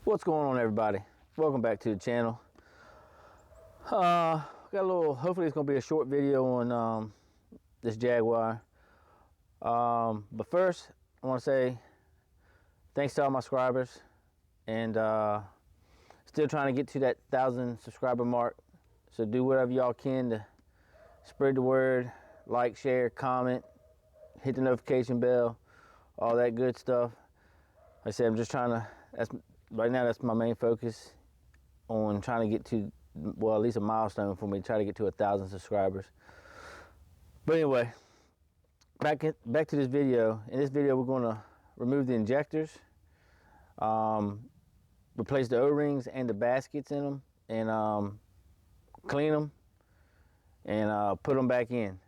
What's going on, everybody? Welcome back to the channel. Got a little, hopefully it's gonna be a short video on this Jaguar. But first I want to say thanks to all my subscribers, and still trying to get to that 1,000 subscriber mark. So do whatever y'all can to spread the word, like, share, comment, hit the notification bell, all that good stuff. Like I said, I'm just trying to, right now that's my main focus, on trying to get to, well, at least a milestone for me to try to get to 1,000 subscribers. But anyway, back to this video. In this video, we're going to remove the injectors, replace the O-rings and the baskets in them, and clean them and put them back in.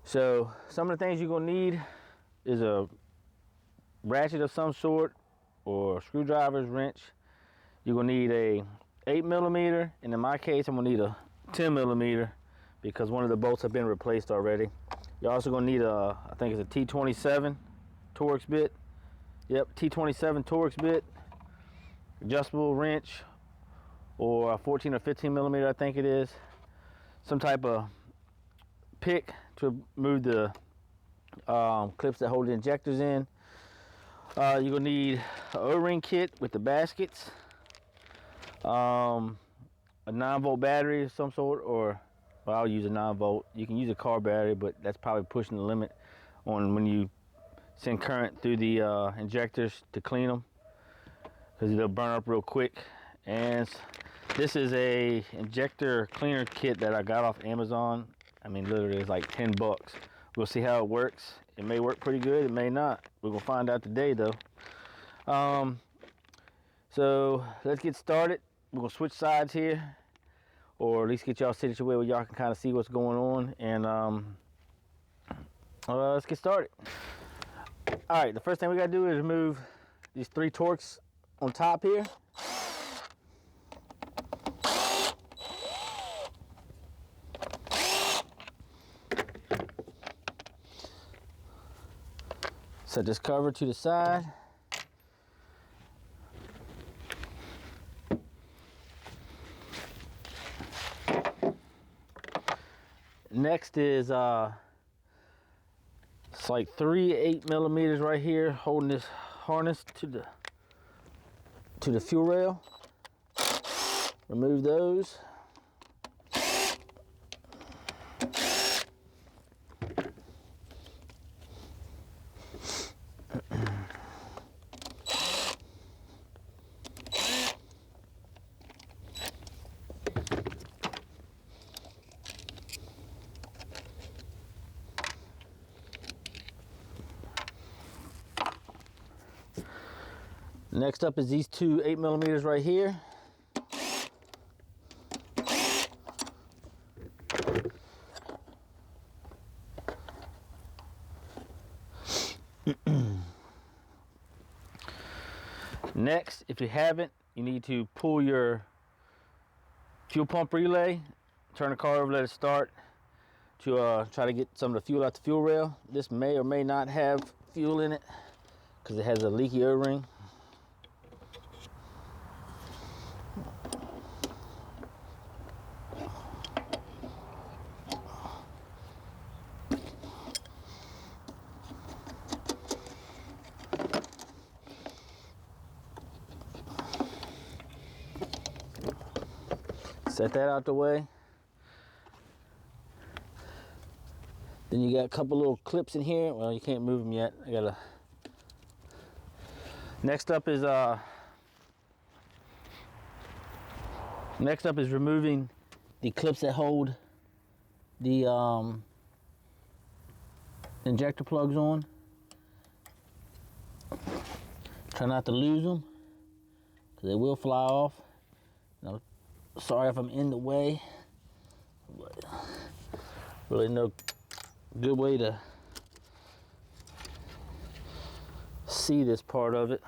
So some of the things you're going to need is a ratchet of some sort, or screwdrivers, wrench. You're going to need a 8mm, and in my case I'm going to need a 10mm because one of the bolts have been replaced already. You're also going to need a, I think it's a T27 Torx bit. Yep, T27 Torx bit, adjustable wrench, or a 14 or 15mm, I think it is. Some type of pick to move the clips that hold the injectors in. You're gonna need an O-ring kit with the baskets, a 9-volt battery of some sort, or, well, I'll use a 9-volt. You can use a car battery, but that's probably pushing the limit on when you send current through the injectors to clean them, because they'll burn up real quick. And this is a injector cleaner kit that I got off Amazon. I mean, literally it's like 10 bucks. We'll see how it works. It may work pretty good, it may not. We're gonna find out today though. So let's get started. We're gonna switch sides here, or at least get y'all situated where y'all can kind of see what's going on, and let's get started. All right, the first thing we gotta do is remove these 3 Torx on top here. Set this cover to the side. Next is it's like 3 8mm right here, holding this harness to the fuel rail. Remove those. Next up is these 2 8mm right here. Next, if you haven't, you need to pull your fuel pump relay, turn the car over, let it start, to try to get some of the fuel out the fuel rail. This may or may not have fuel in it because it has a leaky O-ring. Set that out the way. Then you got a couple little clips in here. Well, you can't move them yet. I gotta. Next up is removing the clips that hold the injector plugs on. Try not to lose them, because they will fly off. Now, sorry if I'm in the way, but really no good way to see this part of it.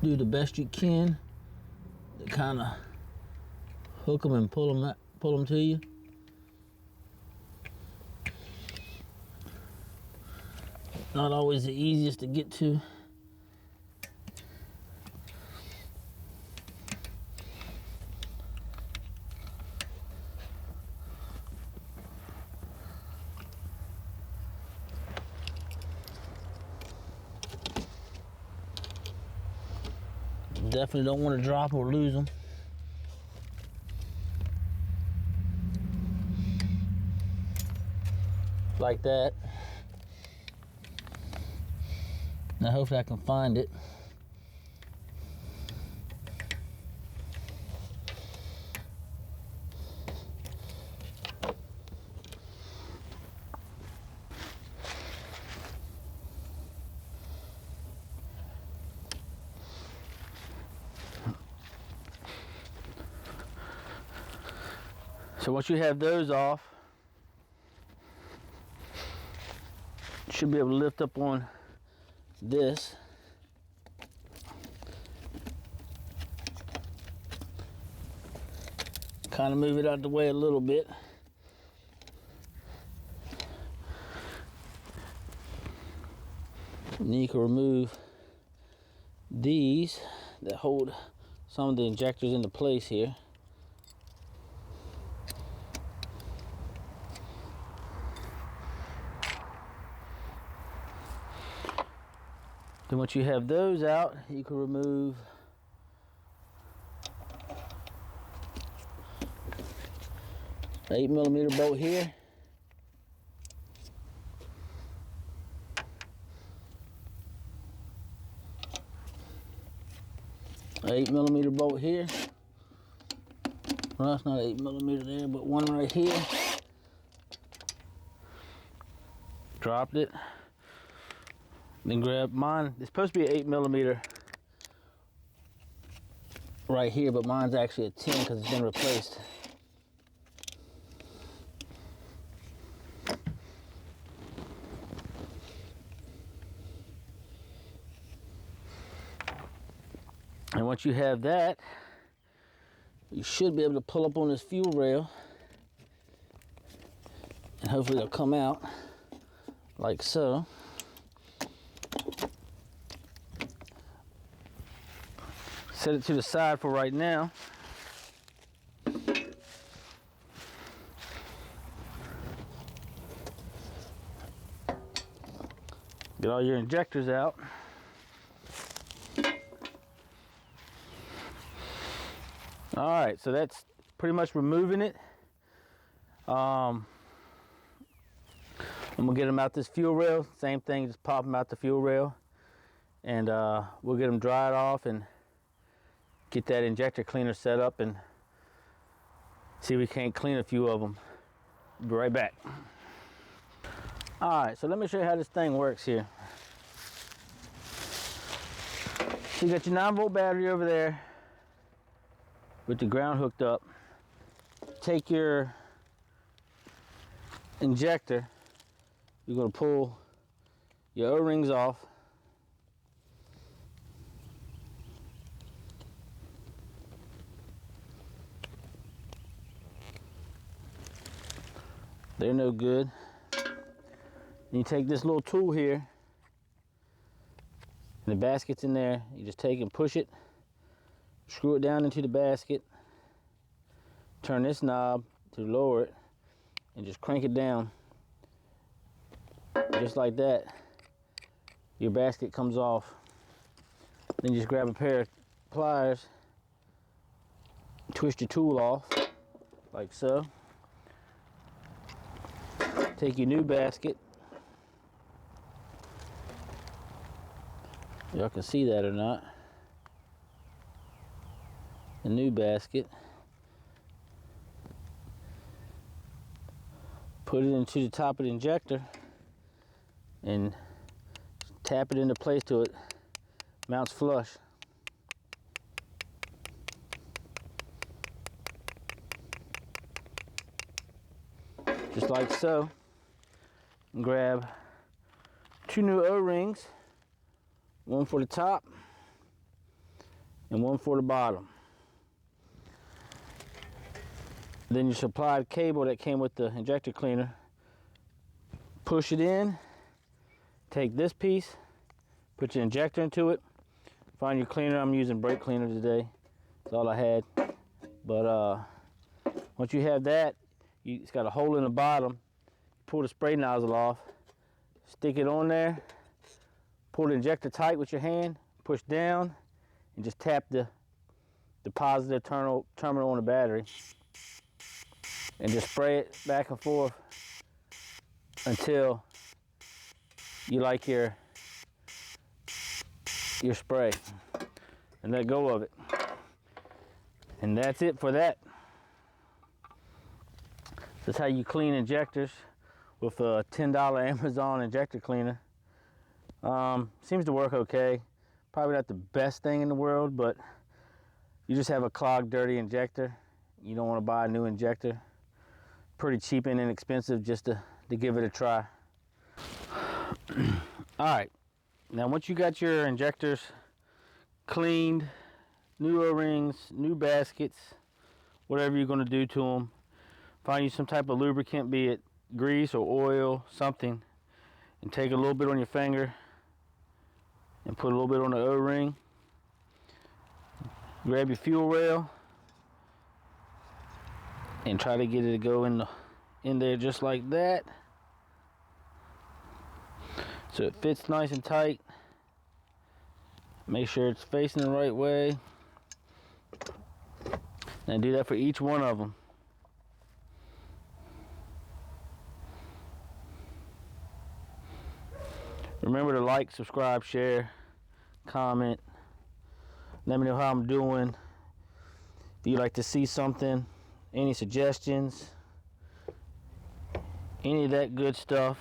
do the best you can to kind of hook them and pull them to you. Not always the easiest to get to. Definitely don't want to drop or lose them. Like that. Now hopefully I can find it. So once you have those off, you should be able to lift up on this. Kind of move it out the way a little bit. And then you can remove these that hold some of the injectors into place here. Then once you have those out, you can remove an 8mm bolt here. An 8mm bolt here. Well, that's not 8mm there, but one right here. Dropped it. Then grab mine. It's supposed to be an 8mm right here, but mine's actually a 10 because it's been replaced. And once you have that, you should be able to pull up on this fuel rail, and hopefully it'll come out like so. Set it to the side for right now. Get all your injectors out. All right, so that's pretty much removing it. I'm gonna get them out this fuel rail. Same thing, just pop them out the fuel rail, and we'll get them dried off and get that injector cleaner set up and see if we can't clean a few of them. Be right back. All right, so let me show you how this thing works here. So you got your 9-volt battery over there with the ground hooked up. Take your injector, you're gonna pull your O-rings off. They're no good. And you take this little tool here, and the basket's in there. You just take and push it, screw it down into the basket, turn this knob to lower it, and just crank it down. Just like that, your basket comes off. Then you just grab a pair of pliers, twist your tool off, like so. Take your new basket. Y'all can see that or not. The new basket. Put it into the top of the injector and tap it into place till it mounts flush. Just like so. And grab 2 new O-rings, one for the top and one for the bottom. Then your supplied cable that came with the injector cleaner, push it in, take this piece, put your injector into it, find your cleaner. I'm using brake cleaner today. That's all I had. But once you have that, it's got a hole in the bottom. Pull the spray nozzle off, stick it on there, pull the injector tight with your hand, push down, and just tap the positive terminal on the battery. And just spray it back and forth until you like your spray, and let go of it. And that's it for that. That's how you clean injectors with a $10 Amazon injector cleaner. Seems to work okay. Probably not the best thing in the world, but you just have a clogged, dirty injector. You don't want to buy a new injector. Pretty cheap and inexpensive just to give it a try. Alright, now once you got your injectors cleaned, new O-rings, new baskets, whatever you're going to do to them, find you some type of lubricant, be it grease or oil, something, and take a little bit on your finger and put a little bit on the O-ring. Grab your fuel rail and try to get it to go in there just like that, so it fits nice and tight. Make sure it's facing the right way, and do that for each one of them. Remember to like, subscribe, share, comment. Let me know how I'm doing. If you'd like to see something, any suggestions, any of that good stuff.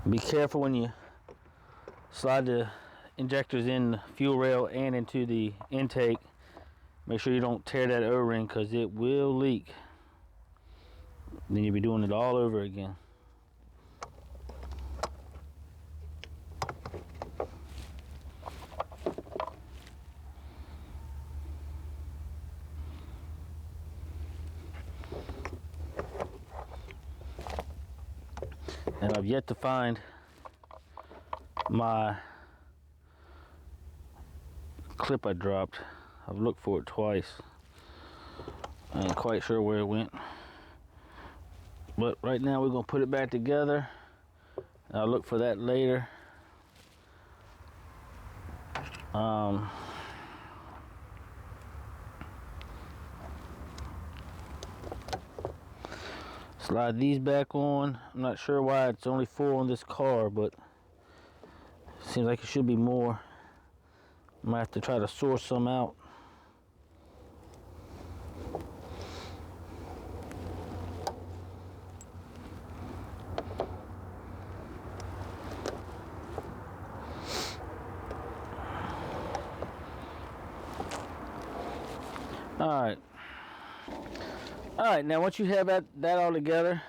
Be careful when you slide the injectors in the fuel rail and into the intake. Make sure you don't tear that O-ring, because it will leak. Then you'll be doing it all over again. And I've yet to find my clip I dropped. I've looked for it twice. I ain't quite sure where it went. But right now we're gonna put it back together. I'll look for that later. Slide these back on. I'm not sure why it's only 4 on this car, but seems like it should be more. I might have to try to source some out. Alright, now once you have that all together,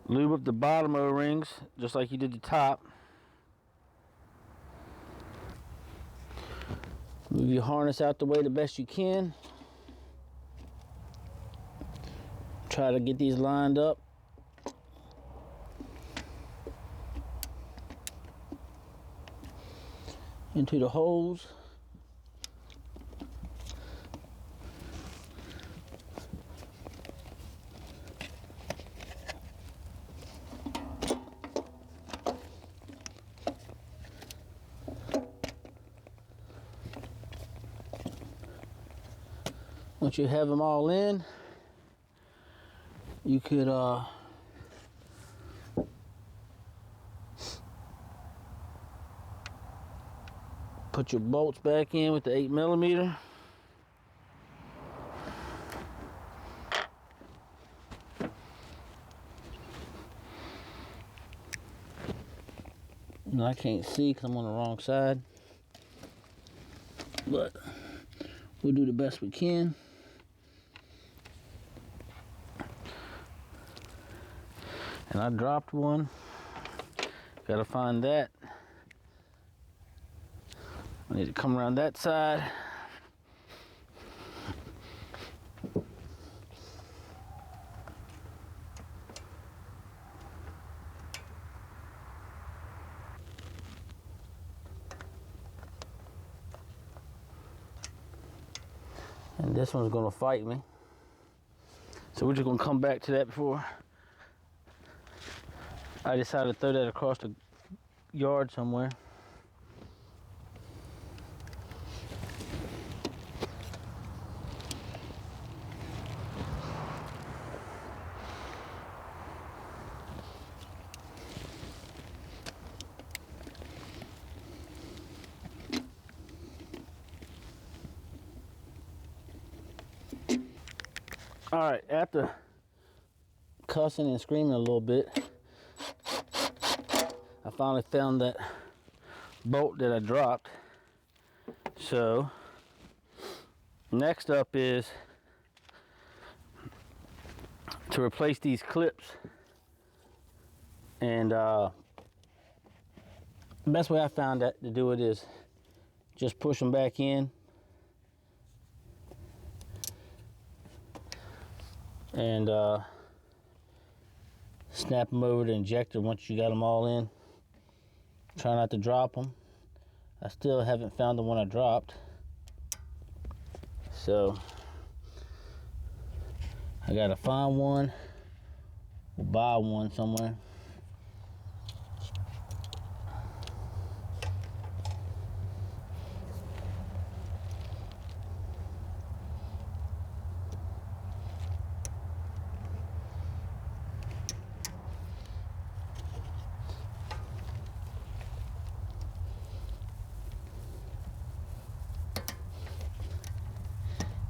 lube up the bottom O-rings just like you did the top. Move your harness out the way the best you can. Try to get these lined up. Into the holes. Once you have them all in, you could put your bolts back in with the 8mm. No, I can't see because I'm on the wrong side, but we'll do the best we can. And I dropped one. Gotta find that. I need to come around that side. And this one's gonna fight me. So we're just gonna come back to that before I decided to throw that across the yard somewhere. All right, after cussing and screaming a little bit, I finally found that bolt that I dropped. So next up is to replace these clips. And the best way I found that to do it is just push them back in and snap them over the injector once you got them all in. Try not to drop them. I still haven't found the one I dropped, so I gotta find one or buy one somewhere.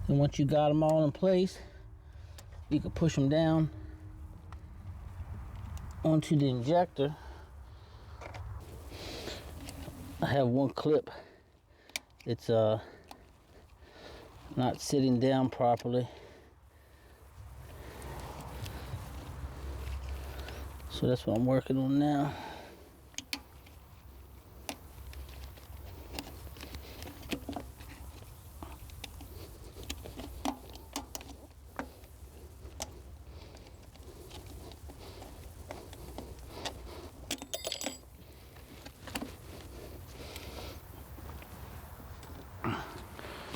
And once you got them all in place, you can push them down onto the injector. I have one clip. It's not sitting down properly. So that's what I'm working on now.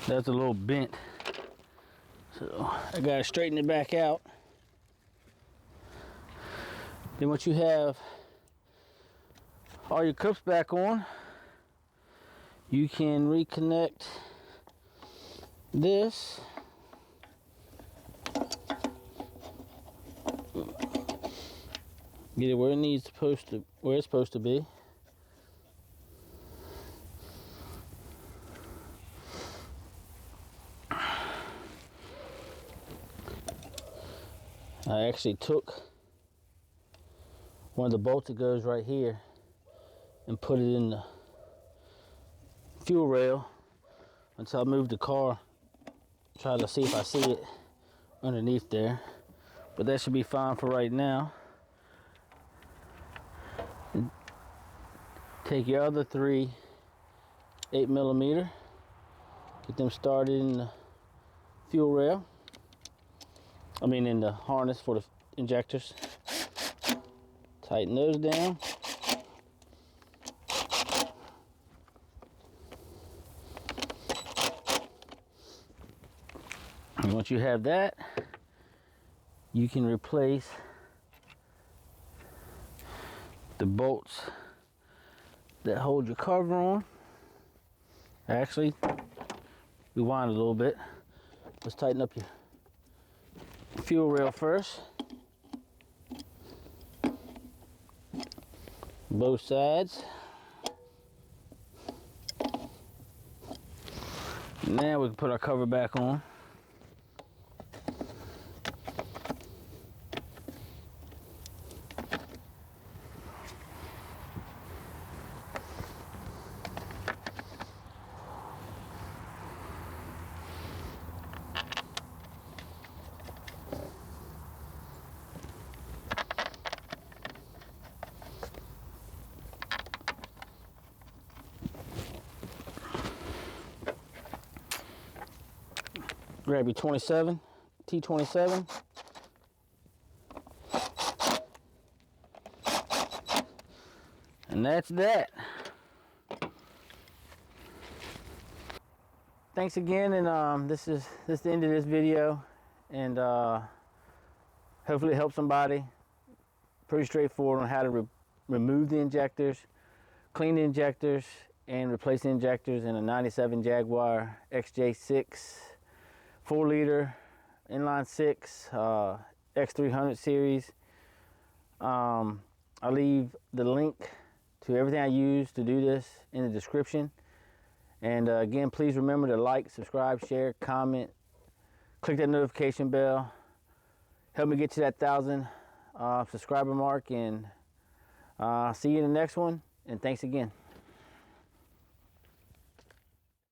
That's a little bent, so I gotta straighten it back out. Then once you have all your clips back on, you can reconnect this. Get it where it's supposed to be. I actually took one of the bolts that goes right here and put it in the fuel rail until I moved the car. Try to see if I see it underneath there, but that should be fine for right now. And take your other 3 8mm, get them started in the fuel rail. I mean in the harness for the injectors. Tighten those down. And once you have that, you can replace the bolts that hold your cover on. Actually, rewind a little bit. Let's tighten up your fuel rail first. Both sides. Now we can put our cover back on. Grab your 27, T27. And that's that. Thanks again, and this is the end of this video, and hopefully it helps somebody. Pretty straightforward on how to remove the injectors, clean the injectors, and replace the injectors in a 97 Jaguar XJ6 4-liter inline 6 X300 series. I'll leave the link to everything I use to do this in the description. And again, please remember to like, subscribe, share, comment, click that notification bell. Help me get to that 1,000 subscriber mark, and see you in the next one. And thanks again.